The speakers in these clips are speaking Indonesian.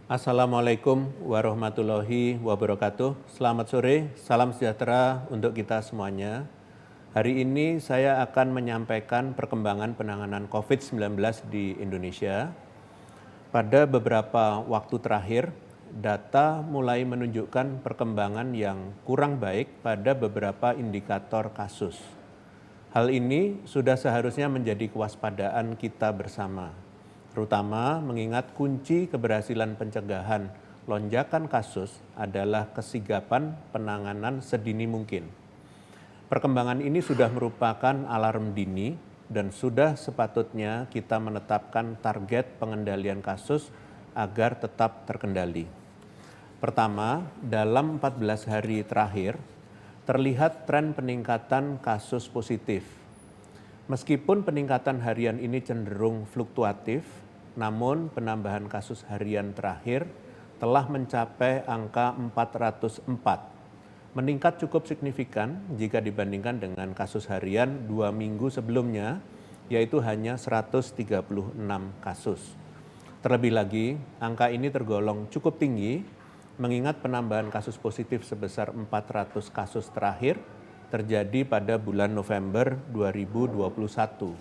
Assalamualaikum warahmatullahi wabarakatuh. Selamat sore, salam sejahtera untuk kita semuanya. Hari ini saya akan menyampaikan perkembangan penanganan COVID-19 di Indonesia. Pada beberapa waktu terakhir, data mulai menunjukkan perkembangan yang kurang baik pada beberapa indikator kasus. Hal ini sudah seharusnya menjadi kewaspadaan kita bersama, terutama mengingat kunci keberhasilan pencegahan lonjakan kasus adalah kesigapan penanganan sedini mungkin. Perkembangan ini sudah merupakan alarm dini dan sudah sepatutnya kita menetapkan target pengendalian kasus agar tetap terkendali. Pertama, dalam 14 hari terakhir, terlihat tren peningkatan kasus positif. Meskipun peningkatan harian ini cenderung fluktuatif, namun penambahan kasus harian terakhir telah mencapai angka 404. Meningkat cukup signifikan jika dibandingkan dengan kasus harian 2 minggu sebelumnya, yaitu hanya 136 kasus. Terlebih lagi, angka ini tergolong cukup tinggi mengingat penambahan kasus positif sebesar 400 kasus terakhir terjadi pada bulan November 2021.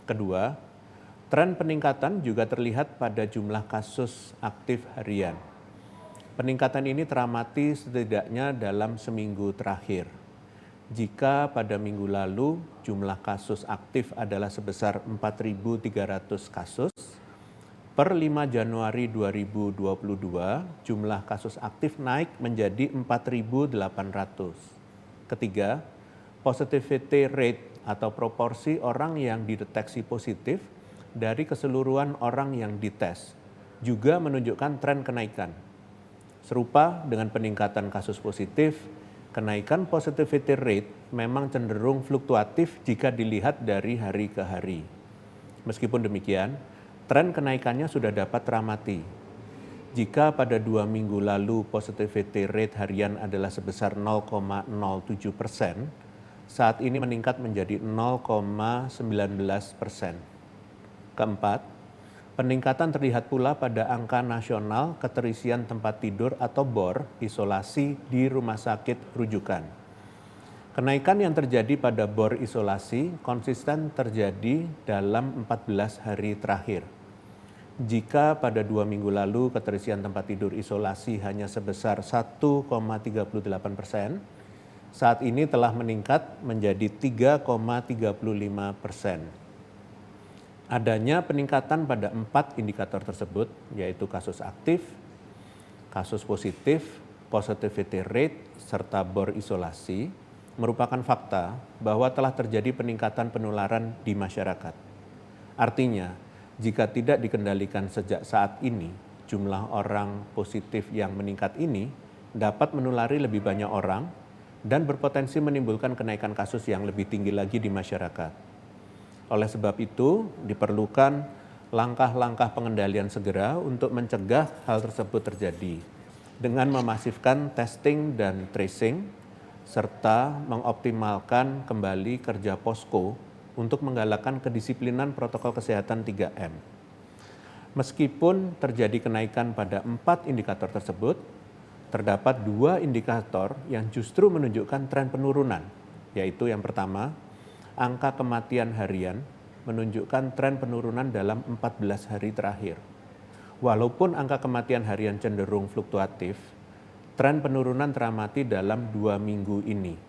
Kedua, tren peningkatan juga terlihat pada jumlah kasus aktif harian. Peningkatan ini teramati setidaknya dalam seminggu terakhir. Jika pada minggu lalu jumlah kasus aktif adalah sebesar 4.300 kasus, per 5 Januari 2022, jumlah kasus aktif naik menjadi 4.800. Ketiga, positivity rate atau proporsi orang yang dideteksi positif dari keseluruhan orang yang dites juga menunjukkan tren kenaikan. Serupa dengan peningkatan kasus positif, kenaikan positivity rate memang cenderung fluktuatif jika dilihat dari hari ke hari. Meskipun demikian, tren kenaikannya sudah dapat teramati. Jika pada 2 minggu lalu positivity rate harian adalah sebesar 0,07%, saat ini meningkat menjadi 0,19%. Keempat, peningkatan terlihat pula pada angka nasional keterisian tempat tidur atau BOR isolasi di rumah sakit rujukan. Kenaikan yang terjadi pada BOR isolasi konsisten terjadi dalam 14 hari terakhir. Jika pada 2 minggu lalu keterisian tempat tidur isolasi hanya sebesar 1,38%, saat ini telah meningkat menjadi 3,35%. Adanya peningkatan pada 4 indikator tersebut, yaitu kasus aktif, kasus positif, positivity rate, serta BOR isolasi, merupakan fakta bahwa telah terjadi peningkatan penularan di masyarakat. Artinya, jika tidak dikendalikan sejak saat ini, jumlah orang positif yang meningkat ini dapat menulari lebih banyak orang dan berpotensi menimbulkan kenaikan kasus yang lebih tinggi lagi di masyarakat. Oleh sebab itu, diperlukan langkah-langkah pengendalian segera untuk mencegah hal tersebut terjadi dengan memasifkan testing dan tracing serta mengoptimalkan kembali kerja posko untuk menggalakkan kedisiplinan protokol kesehatan 3M. Meskipun terjadi kenaikan pada 4 indikator tersebut, terdapat 2 indikator yang justru menunjukkan tren penurunan, yaitu yang pertama, angka kematian harian menunjukkan tren penurunan dalam 14 hari terakhir. Walaupun angka kematian harian cenderung fluktuatif, tren penurunan teramati dalam 2 minggu ini.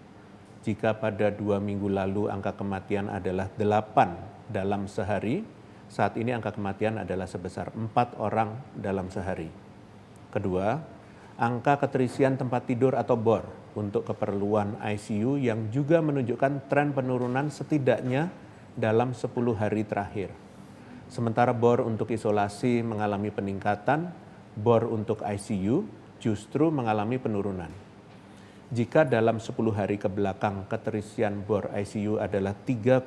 Jika pada 2 minggu lalu angka kematian adalah 8 dalam sehari, saat ini angka kematian adalah sebesar 4 orang dalam sehari. Kedua, angka keterisian tempat tidur atau BOR untuk keperluan ICU yang juga menunjukkan tren penurunan setidaknya dalam 10 hari terakhir. Sementara BOR untuk isolasi mengalami peningkatan, BOR untuk ICU justru mengalami penurunan. Jika dalam 10 hari ke belakang keterisian BOR ICU adalah 3,95%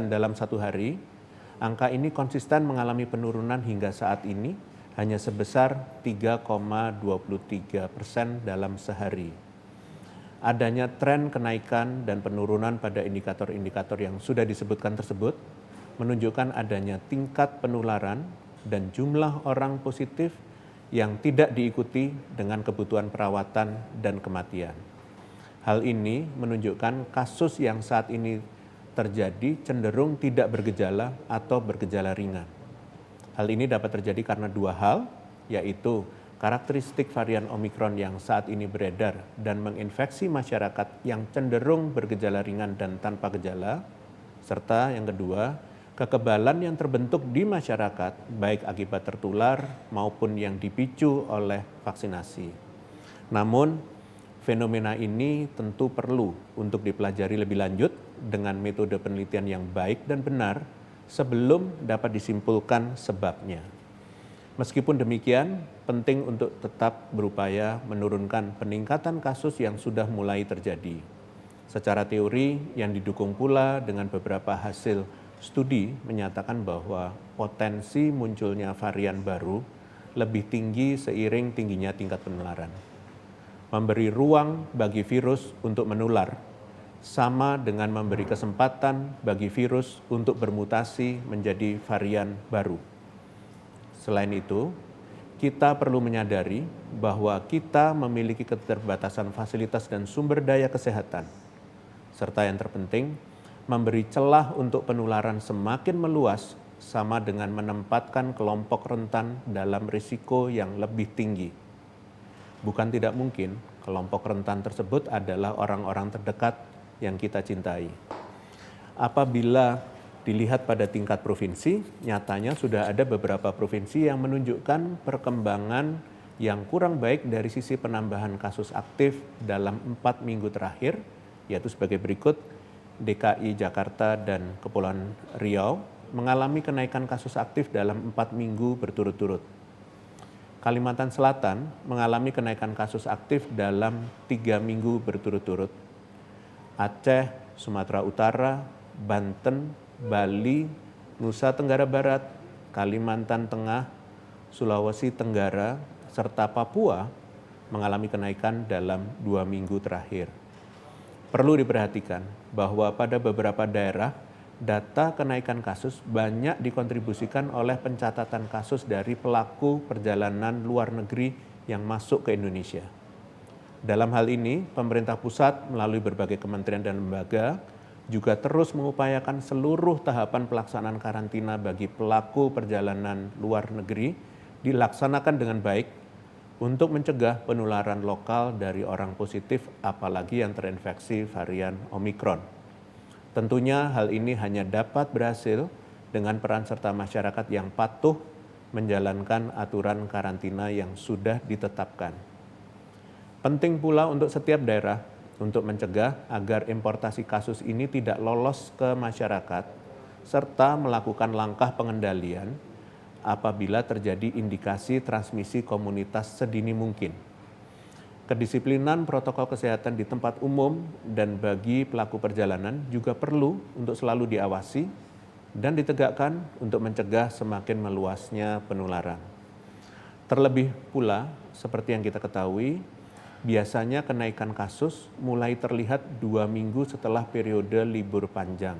dalam 1 hari, angka ini konsisten mengalami penurunan hingga saat ini hanya sebesar 3,23% dalam sehari. Adanya tren kenaikan dan penurunan pada indikator-indikator yang sudah disebutkan tersebut menunjukkan adanya tingkat penularan dan jumlah orang positif yang tidak diikuti dengan kebutuhan perawatan dan kematian. Hal ini menunjukkan kasus yang saat ini terjadi cenderung tidak bergejala atau bergejala ringan. Hal ini dapat terjadi karena dua hal, yaitu karakteristik varian Omikron yang saat ini beredar dan menginfeksi masyarakat yang cenderung bergejala ringan dan tanpa gejala, serta yang kedua, kekebalan yang terbentuk di masyarakat baik akibat tertular maupun yang dipicu oleh vaksinasi. Namun, fenomena ini tentu perlu untuk dipelajari lebih lanjut dengan metode penelitian yang baik dan benar sebelum dapat disimpulkan sebabnya. Meskipun demikian, penting untuk tetap berupaya menurunkan peningkatan kasus yang sudah mulai terjadi. Secara teori yang didukung pula dengan beberapa hasil studi menyatakan bahwa potensi munculnya varian baru lebih tinggi seiring tingginya tingkat penularan. Memberi ruang bagi virus untuk menular sama dengan memberi kesempatan bagi virus untuk bermutasi menjadi varian baru. Selain itu, kita perlu menyadari bahwa kita memiliki keterbatasan fasilitas dan sumber daya kesehatan, serta yang terpenting, memberi celah untuk penularan semakin meluas sama dengan menempatkan kelompok rentan dalam risiko yang lebih tinggi. Bukan tidak mungkin kelompok rentan tersebut adalah orang-orang terdekat yang kita cintai. Apabila dilihat pada tingkat provinsi, nyatanya sudah ada beberapa provinsi yang menunjukkan perkembangan yang kurang baik dari sisi penambahan kasus aktif dalam 4 minggu terakhir, yaitu sebagai berikut: DKI Jakarta dan Kepulauan Riau mengalami kenaikan kasus aktif dalam 4 minggu berturut-turut. Kalimantan Selatan mengalami kenaikan kasus aktif dalam 3 minggu berturut-turut. Aceh, Sumatera Utara, Banten, Bali, Nusa Tenggara Barat, Kalimantan Tengah, Sulawesi Tenggara, serta Papua mengalami kenaikan dalam 2 minggu terakhir. Perlu diperhatikan bahwa pada beberapa daerah, data kenaikan kasus banyak dikontribusikan oleh pencatatan kasus dari pelaku perjalanan luar negeri yang masuk ke Indonesia. Dalam hal ini, pemerintah pusat melalui berbagai kementerian dan lembaga juga terus mengupayakan seluruh tahapan pelaksanaan karantina bagi pelaku perjalanan luar negeri dilaksanakan dengan baik untuk mencegah penularan lokal dari orang positif, apalagi yang terinfeksi varian Omikron. Tentunya hal ini hanya dapat berhasil dengan peran serta masyarakat yang patuh menjalankan aturan karantina yang sudah ditetapkan. Penting pula untuk setiap daerah untuk mencegah agar importasi kasus ini tidak lolos ke masyarakat, serta melakukan langkah pengendalian apabila terjadi indikasi transmisi komunitas sedini mungkin. Kedisiplinan protokol kesehatan di tempat umum dan bagi pelaku perjalanan juga perlu untuk selalu diawasi dan ditegakkan untuk mencegah semakin meluasnya penularan. Terlebih pula, seperti yang kita ketahui, biasanya kenaikan kasus mulai terlihat 2 minggu setelah periode libur panjang,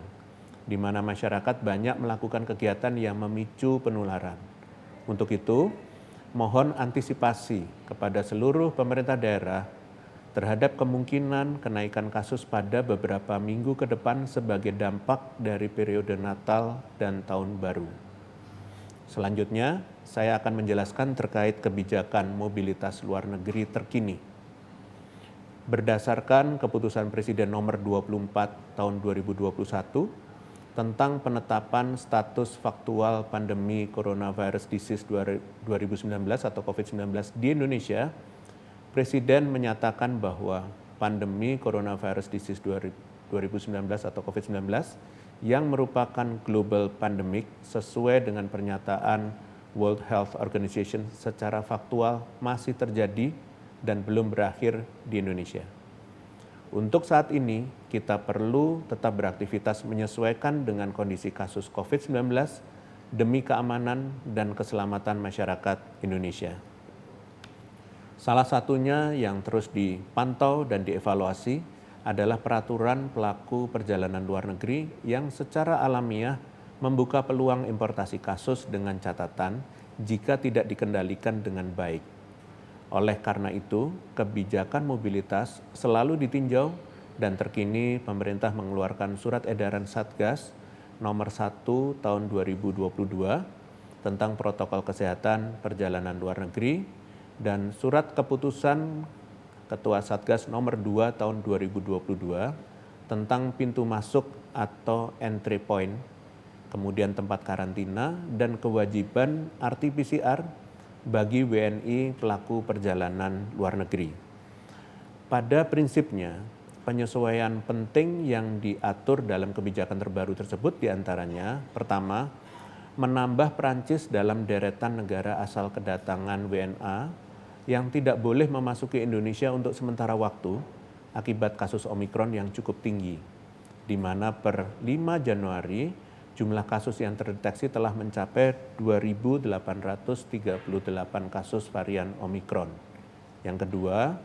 di mana masyarakat banyak melakukan kegiatan yang memicu penularan. Untuk itu, mohon antisipasi kepada seluruh pemerintah daerah terhadap kemungkinan kenaikan kasus pada beberapa minggu ke depan sebagai dampak dari periode Natal dan Tahun Baru. Selanjutnya, saya akan menjelaskan terkait kebijakan mobilitas luar negeri terkini. Berdasarkan keputusan Presiden nomor 24 tahun 2021 tentang penetapan status faktual pandemi coronavirus disease 2019 atau COVID-19 di Indonesia, Presiden menyatakan bahwa pandemi coronavirus disease 2019 atau COVID-19 yang merupakan global pandemic sesuai dengan pernyataan World Health Organization secara faktual masih terjadi dan belum berakhir di Indonesia. Untuk saat ini, kita perlu tetap beraktivitas menyesuaikan dengan kondisi kasus COVID-19 demi keamanan dan keselamatan masyarakat Indonesia. Salah satunya yang terus dipantau dan dievaluasi adalah peraturan pelaku perjalanan luar negeri yang secara alamiah membuka peluang importasi kasus dengan catatan jika tidak dikendalikan dengan baik. Oleh karena itu, kebijakan mobilitas selalu ditinjau dan terkini pemerintah mengeluarkan surat edaran Satgas nomor 1 tahun 2022 tentang protokol kesehatan perjalanan luar negeri dan surat keputusan Ketua Satgas nomor 2 tahun 2022 tentang pintu masuk atau entry point, kemudian tempat karantina dan kewajiban RT-PCR bagi WNI pelaku perjalanan luar negeri. Pada prinsipnya, penyesuaian penting yang diatur dalam kebijakan terbaru tersebut diantaranya, pertama, menambah Prancis dalam deretan negara asal kedatangan WNA yang tidak boleh memasuki Indonesia untuk sementara waktu akibat kasus Omikron yang cukup tinggi, di mana per 5 Januari jumlah kasus yang terdeteksi telah mencapai 2.838 kasus varian Omikron. Yang kedua,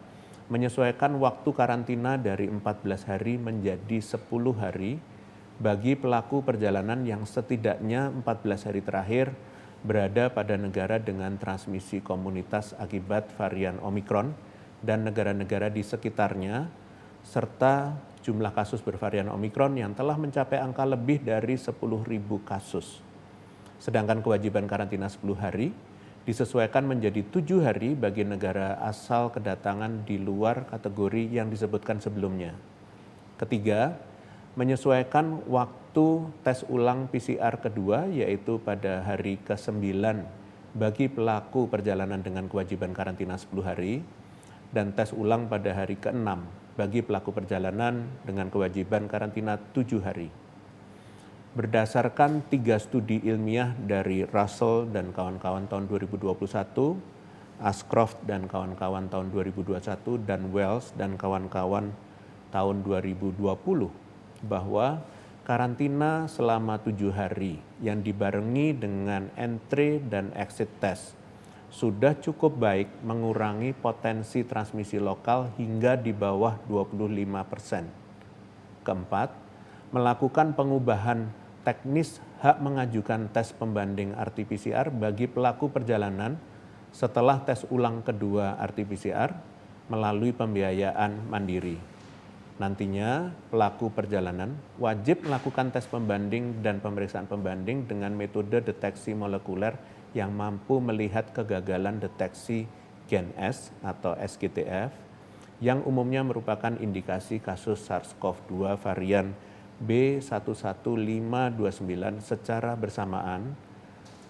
menyesuaikan waktu karantina dari 14 hari menjadi 10 hari bagi pelaku perjalanan yang setidaknya 14 hari terakhir berada pada negara dengan transmisi komunitas akibat varian Omikron dan negara-negara di sekitarnya, serta jumlah kasus bervarian Omikron yang telah mencapai angka lebih dari 10.000 kasus. Sedangkan kewajiban karantina 10 hari disesuaikan menjadi 7 hari bagi negara asal kedatangan di luar kategori yang disebutkan sebelumnya. Ketiga, menyesuaikan waktu tes ulang PCR kedua yaitu pada hari ke-9 bagi pelaku perjalanan dengan kewajiban karantina 10 hari dan tes ulang pada hari ke-6 bagi pelaku perjalanan dengan kewajiban karantina 7 hari. Berdasarkan 3 studi ilmiah dari Russell dan kawan-kawan tahun 2021, Ashcroft dan kawan-kawan tahun 2021, dan Wells dan kawan-kawan tahun 2020, bahwa karantina selama 7 hari yang dibarengi dengan entry dan exit test sudah cukup baik mengurangi potensi transmisi lokal hingga di bawah 25%. Keempat, melakukan pengubahan teknis hak mengajukan tes pembanding RT-PCR bagi pelaku perjalanan setelah tes ulang kedua RT-PCR melalui pembiayaan mandiri. Nantinya, pelaku perjalanan wajib melakukan tes pembanding dan pemeriksaan pembanding dengan metode deteksi molekuler yang mampu melihat kegagalan deteksi gen S atau SGTF yang umumnya merupakan indikasi kasus SARS-CoV-2 varian B11529 secara bersamaan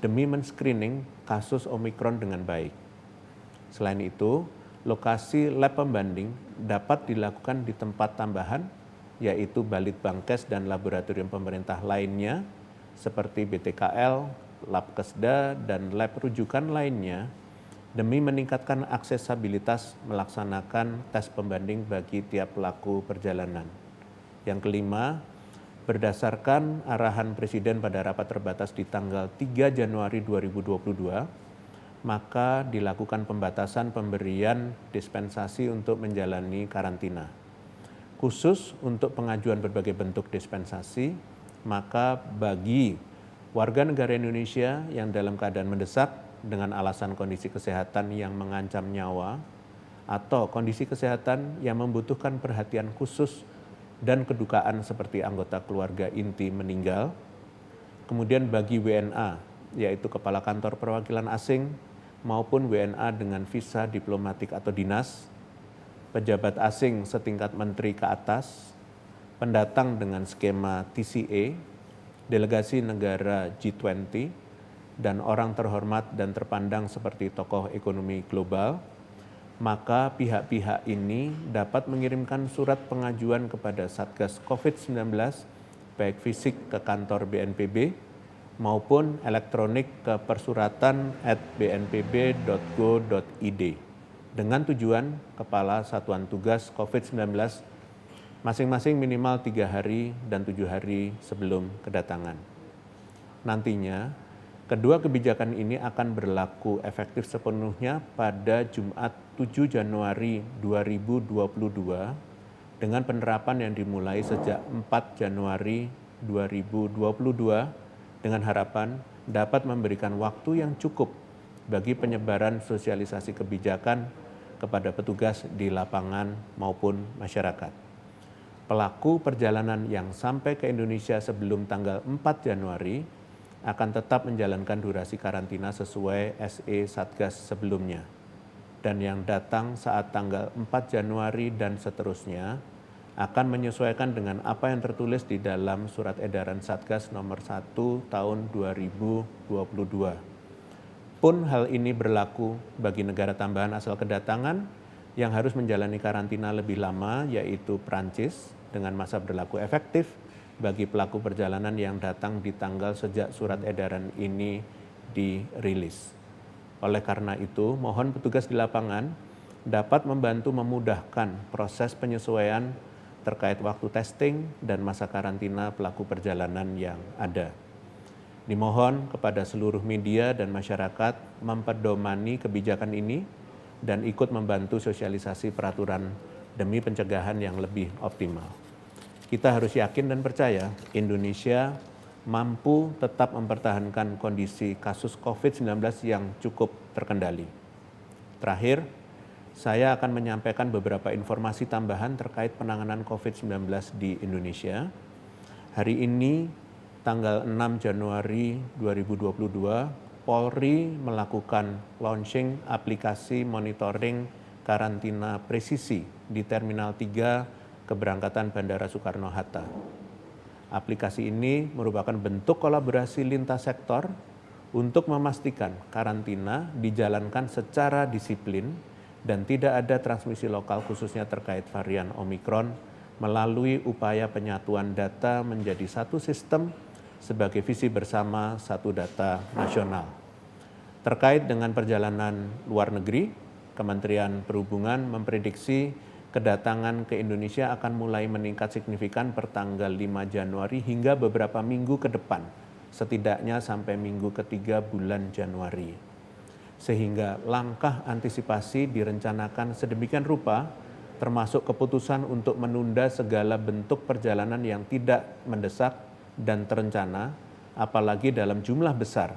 demi men-screening kasus Omikron dengan baik. Selain itu, lokasi lab pembanding dapat dilakukan di tempat tambahan yaitu Balitbangkes dan laboratorium pemerintah lainnya seperti BTKL, Labkesda, dan lab rujukan lainnya demi meningkatkan aksesabilitas melaksanakan tes pembanding bagi tiap pelaku perjalanan. Yang kelima, berdasarkan arahan Presiden pada rapat terbatas di tanggal 3 Januari 2022, maka dilakukan pembatasan pemberian dispensasi untuk menjalani karantina. Khusus untuk pengajuan berbagai bentuk dispensasi, maka bagi warga negara Indonesia yang dalam keadaan mendesak dengan alasan kondisi kesehatan yang mengancam nyawa atau kondisi kesehatan yang membutuhkan perhatian khusus dan kedukaan seperti anggota keluarga inti meninggal, kemudian bagi WNA, yaitu Kepala Kantor Perwakilan Asing maupun WNA dengan visa diplomatik atau dinas, pejabat asing setingkat menteri ke atas, pendatang dengan skema TCA, delegasi negara G20, dan orang terhormat dan terpandang seperti tokoh ekonomi global, maka pihak-pihak ini dapat mengirimkan surat pengajuan kepada Satgas COVID-19, baik fisik ke kantor BNPB maupun elektronik ke persuratan@bnpb.go.id dengan tujuan Kepala Satuan Tugas COVID-19 masing-masing minimal 3 hari dan 7 hari sebelum kedatangan. Nantinya, kedua kebijakan ini akan berlaku efektif sepenuhnya pada Jumat 7 Januari 2022 dengan penerapan yang dimulai sejak 4 Januari 2022 dengan harapan dapat memberikan waktu yang cukup bagi penyebaran sosialisasi kebijakan kepada petugas di lapangan maupun masyarakat. Pelaku perjalanan yang sampai ke Indonesia sebelum tanggal 4 Januari akan tetap menjalankan durasi karantina sesuai SE Satgas sebelumnya. Dan yang datang saat tanggal 4 Januari dan seterusnya akan menyesuaikan dengan apa yang tertulis di dalam Surat Edaran Satgas nomor 1 tahun 2022. Pun hal ini berlaku bagi negara tambahan asal kedatangan yang harus menjalani karantina lebih lama, yaitu Prancis, dengan masa berlaku efektif bagi pelaku perjalanan yang datang di tanggal sejak surat edaran ini dirilis. Oleh karena itu, mohon petugas di lapangan dapat membantu memudahkan proses penyesuaian terkait waktu testing dan masa karantina pelaku perjalanan yang ada. Dimohon kepada seluruh media dan masyarakat mempedomani kebijakan ini dan ikut membantu sosialisasi peraturan demi pencegahan yang lebih optimal. Kita harus yakin dan percaya Indonesia mampu tetap mempertahankan kondisi kasus COVID-19 yang cukup terkendali. Terakhir, saya akan menyampaikan beberapa informasi tambahan terkait penanganan COVID-19 di Indonesia. Hari ini, tanggal 6 Januari 2022, Polri melakukan launching aplikasi monitoring karantina presisi di Terminal 3 keberangkatan Bandara Soekarno-Hatta. Aplikasi ini merupakan bentuk kolaborasi lintas sektor untuk memastikan karantina dijalankan secara disiplin dan tidak ada transmisi lokal khususnya terkait varian Omikron melalui upaya penyatuan data menjadi satu sistem sebagai visi bersama satu data nasional. Terkait dengan perjalanan luar negeri, Kementerian Perhubungan memprediksi kedatangan ke Indonesia akan mulai meningkat signifikan per tanggal 5 Januari hingga beberapa minggu ke depan, setidaknya sampai minggu ketiga bulan Januari. Sehingga langkah antisipasi direncanakan sedemikian rupa, termasuk keputusan untuk menunda segala bentuk perjalanan yang tidak mendesak dan terencana, apalagi dalam jumlah besar,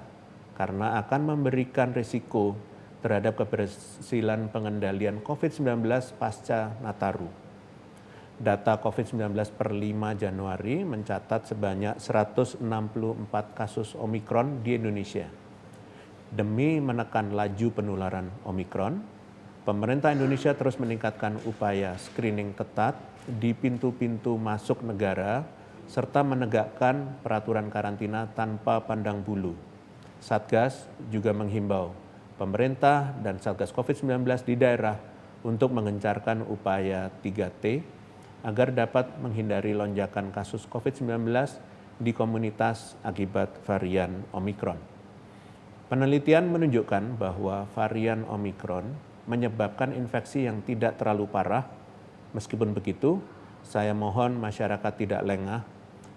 karena akan memberikan risiko terhadap keberhasilan pengendalian COVID-19 pasca Nataru. Data COVID-19 per 5 Januari mencatat sebanyak 164 kasus Omikron di Indonesia. Demi menekan laju penularan Omikron, pemerintah Indonesia terus meningkatkan upaya screening ketat di pintu-pintu masuk negara serta menegakkan peraturan karantina tanpa pandang bulu. Satgas juga menghimbau pemerintah dan Satgas COVID-19 di daerah untuk mengencarkan upaya 3T agar dapat menghindari lonjakan kasus COVID-19 di komunitas akibat varian Omikron. Penelitian menunjukkan bahwa varian Omikron menyebabkan infeksi yang tidak terlalu parah. Meskipun begitu, saya mohon masyarakat tidak lengah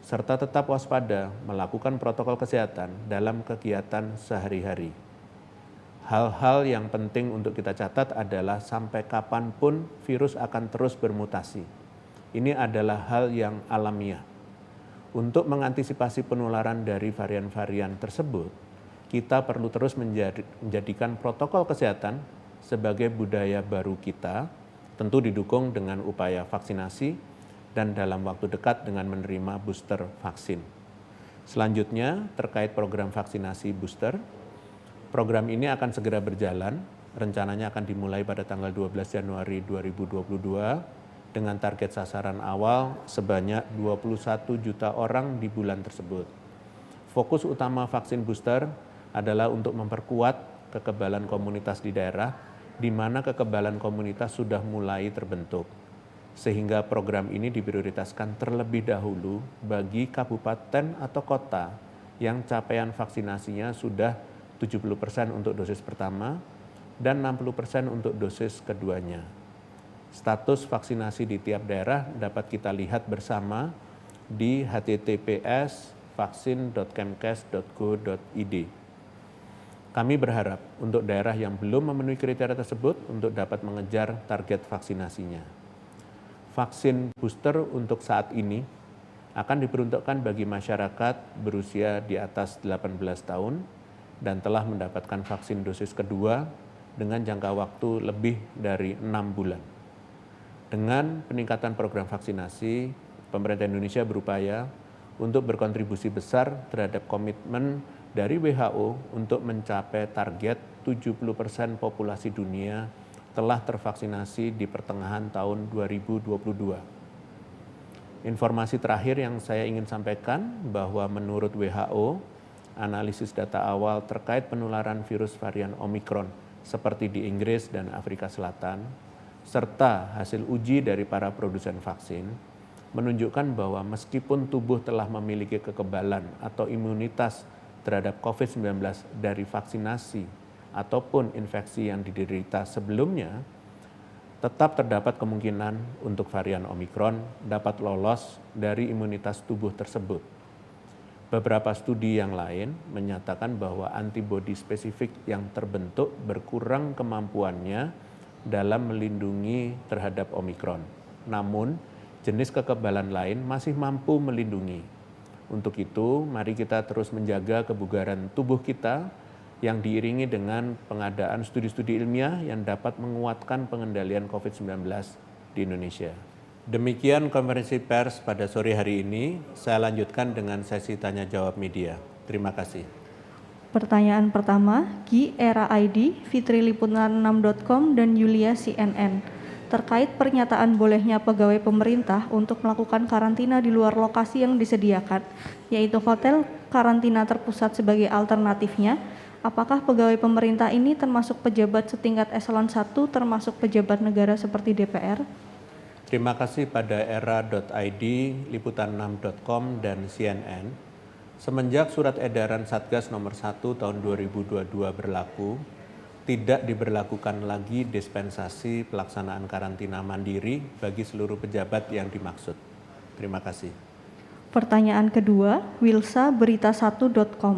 serta tetap waspada melakukan protokol kesehatan dalam kegiatan sehari-hari. Hal-hal yang penting untuk kita catat adalah sampai kapanpun virus akan terus bermutasi. Ini adalah hal yang alamiah. Untuk mengantisipasi penularan dari varian-varian tersebut, kita perlu terus menjadikan protokol kesehatan sebagai budaya baru kita, tentu didukung dengan upaya vaksinasi dan dalam waktu dekat dengan menerima booster vaksin. Selanjutnya, terkait program vaksinasi booster, program ini akan segera berjalan, rencananya akan dimulai pada tanggal 12 Januari 2022 dengan target sasaran awal sebanyak 21 juta orang di bulan tersebut. Fokus utama vaksin booster adalah untuk memperkuat kekebalan komunitas di daerah, di mana kekebalan komunitas sudah mulai terbentuk. Sehingga program ini diprioritaskan terlebih dahulu bagi kabupaten atau kota yang capaian vaksinasinya sudah 70% untuk dosis pertama dan 60% untuk dosis keduanya. Status vaksinasi di tiap daerah dapat kita lihat bersama di https://vaksin.kemkes.go.id. Kami berharap untuk daerah yang belum memenuhi kriteria tersebut untuk dapat mengejar target vaksinasinya. Vaksin booster untuk saat ini akan diperuntukkan bagi masyarakat berusia di atas 18 tahun dan telah mendapatkan vaksin dosis kedua dengan jangka waktu lebih dari 6 bulan. Dengan peningkatan program vaksinasi, pemerintah Indonesia berupaya untuk berkontribusi besar terhadap komitmen dari WHO untuk mencapai target 70% populasi dunia telah tervaksinasi di pertengahan tahun 2022. Informasi terakhir yang saya ingin sampaikan bahwa menurut WHO, analisis data awal terkait penularan virus varian Omikron seperti di Inggris dan Afrika Selatan, serta hasil uji dari para produsen vaksin, menunjukkan bahwa meskipun tubuh telah memiliki kekebalan atau imunitas terhadap COVID-19 dari vaksinasi ataupun infeksi yang diderita sebelumnya, tetap terdapat kemungkinan untuk varian Omikron dapat lolos dari imunitas tubuh tersebut. Beberapa studi yang lain menyatakan bahwa antibodi spesifik yang terbentuk berkurang kemampuannya dalam melindungi terhadap Omikron. Namun, jenis kekebalan lain masih mampu melindungi. Untuk itu, mari kita terus menjaga kebugaran tubuh kita yang diiringi dengan pengadaan studi-studi ilmiah yang dapat menguatkan pengendalian COVID-19 di Indonesia. Demikian konferensi pers pada sore hari ini. Saya lanjutkan dengan sesi tanya-jawab media. Terima kasih. Pertanyaan pertama, Gi Era ID, fitriliputan6.com dan Yulia CNN. Terkait pernyataan bolehnya pegawai pemerintah untuk melakukan karantina di luar lokasi yang disediakan, yaitu hotel karantina terpusat sebagai alternatifnya, apakah pegawai pemerintah ini termasuk pejabat setingkat eselon 1 termasuk pejabat negara seperti DPR? Terima kasih pada era.id, liputan6.com, dan CNN. Semenjak surat edaran Satgas nomor 1 tahun 2022 berlaku, tidak diberlakukan lagi dispensasi pelaksanaan karantina mandiri bagi seluruh pejabat yang dimaksud. Terima kasih. Pertanyaan kedua, Wilsa berita1.com.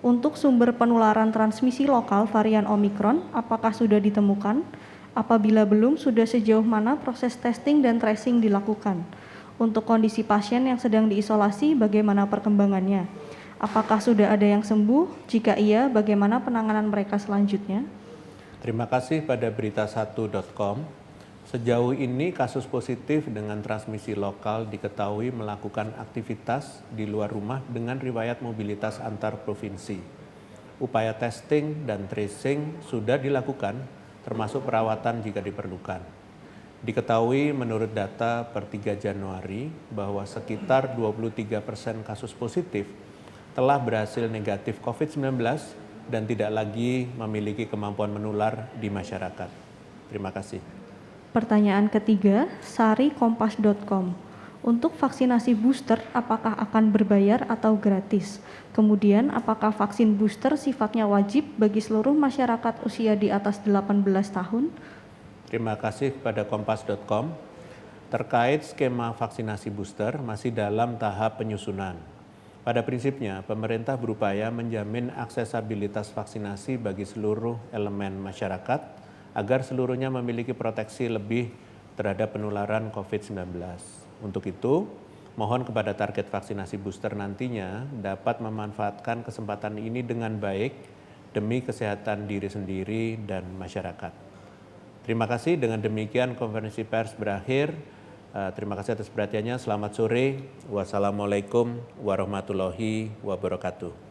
Untuk sumber penularan transmisi lokal varian Omikron, apakah sudah ditemukan? Apabila belum, sudah sejauh mana proses testing dan tracing dilakukan? Untuk kondisi pasien yang sedang diisolasi, bagaimana perkembangannya? Apakah sudah ada yang sembuh? Jika iya, bagaimana penanganan mereka selanjutnya? Terima kasih pada berita1.com. Sejauh ini kasus positif dengan transmisi lokal diketahui melakukan aktivitas di luar rumah dengan riwayat mobilitas antar provinsi. Upaya testing dan tracing sudah dilakukan, termasuk perawatan jika diperlukan. Diketahui menurut data per 3 Januari bahwa sekitar 23% kasus positif telah berhasil negatif COVID-19 dan tidak lagi memiliki kemampuan menular di masyarakat. Terima kasih. Pertanyaan ketiga, sarikompas.com. Untuk vaksinasi booster, apakah akan berbayar atau gratis? Kemudian, apakah vaksin booster sifatnya wajib bagi seluruh masyarakat usia di atas 18 tahun? Terima kasih kepada kompas.com. Terkait skema vaksinasi booster masih dalam tahap penyusunan. Pada prinsipnya, pemerintah berupaya menjamin aksesabilitas vaksinasi bagi seluruh elemen masyarakat, agar seluruhnya memiliki proteksi lebih terhadap penularan COVID-19. Untuk itu, mohon kepada target vaksinasi booster nantinya dapat memanfaatkan kesempatan ini dengan baik demi kesehatan diri sendiri dan masyarakat. Terima kasih, dengan demikian konferensi pers berakhir. Terima kasih atas perhatiannya, selamat sore. Wassalamualaikum warahmatullahi wabarakatuh.